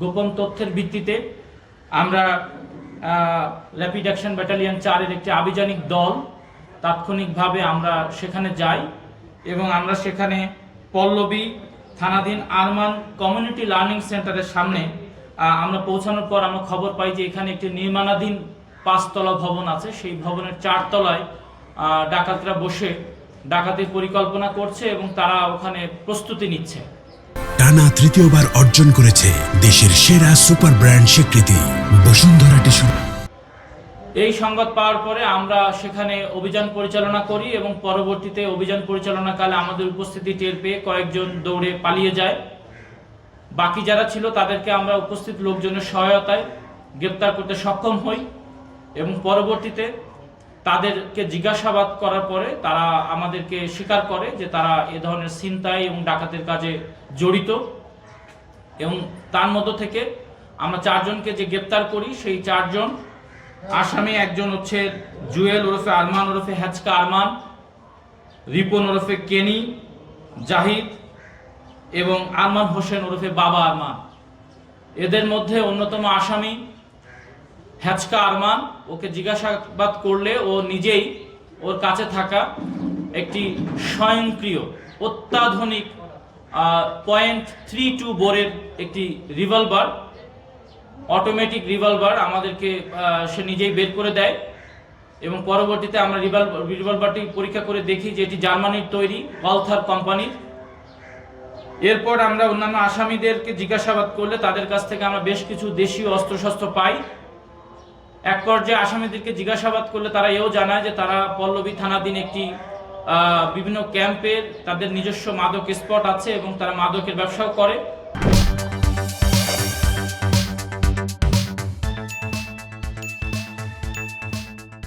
গোপন তথ্যের ভিত্তিতে আমরা র্যাপিড অ্যাকশন ব্যাটালিয়ন 4-এর একটি আভিযানিক দল তাৎক্ষণিকভাবে আমরা সেখানে যাই এবং আমরা সেখানে পল্লবী থানাধীন আরমান কমিউনিটি লার্নিং সেন্টারের সামনে আমরা পৌঁছানোর পর আমরা খবর পাই যে এখানে একটি নির্মাণাধীন 5তলা ভবন আছে। সেই ভবনের 4 তলায় ডাকাতরা বসে ডাকাতির পরিকল্পনা করছে এবং তারা ওখানে প্রস্তুতি নিচ্ছে। টানা তৃতীয়বার অর্জন করেছে দেশের সেরা সুপার ব্র্যান্ড স্বীকৃতি বসুন্ধরা টিস্যু। এই সংবাদ পাওয়ার পরে আমরা সেখানে অভিযান পরিচালনা করি এবং পরবর্তীতে অভিযান পরিচালনাকালে আমাদের উপস্থিতি টের পেয়ে কয়েকজন দৌড়ে পালিয়ে যায়। বাকি যারা ছিল তাদেরকে আমরা উপস্থিত লোকজনের সহায়তায় গ্রেপ্তার করতে সক্ষম হই এবং পরবর্তীতে তাদেরকে জিজ্ঞাসাবাদ করার পরে তারা আমাদেরকে স্বীকার করে যে তারা এ ধরনের ছিনতাই এবং ডাকাতের কাজে জড়িত এবং তার মধ্য থেকে আমরা 4 জনকে যে গ্রেপ্তার করি সেই 4 জন আসামি একজন হচ্ছে জুয়েল ওরফে আরমান ওরফে হ্যাচকা আরমান, রিপন ওরফে কেনি, জাহিদ এবং আরমান হোসেন ওরফে বাবা আরমান। এদের মধ্যে অন্যতম আসামি হ্যাচকা আরমান, ওকে জিজ্ঞাসাবাদ করলে ও নিজেই ওর কাছে থাকা একটি স্বয়ংক্রিয় অত্যাধুনিক .32 বোরের একটি রিভলভার, অটোমেটিক রিভলভার আমাদেরকে সে নিজেই বের করে দেয় এবং পরবর্তীতে আমরা রিভলভারটি পরীক্ষা করে দেখি যে এটি জার্মানির তৈরি ওয়ালথার কোম্পানির। এরপর আমরা অন্যান্য আসামিদেরকে জিজ্ঞাসাবাদ করলে তাদের কাছ থেকে আমরা বেশ কিছু দেশীয় অস্ত্রশস্ত্র পাই। এক পর্যায়ে আসামিদেরকে জিজ্ঞাসাবাদ করলে তারা এও জানায় যে তারা পল্লবী থানাধীন একটি বিভিন্ন ক্যাম্পের তাদের নিজস্ব মাদক স্পট আছে এবং তারা মাদকের ব্যবসাও করে।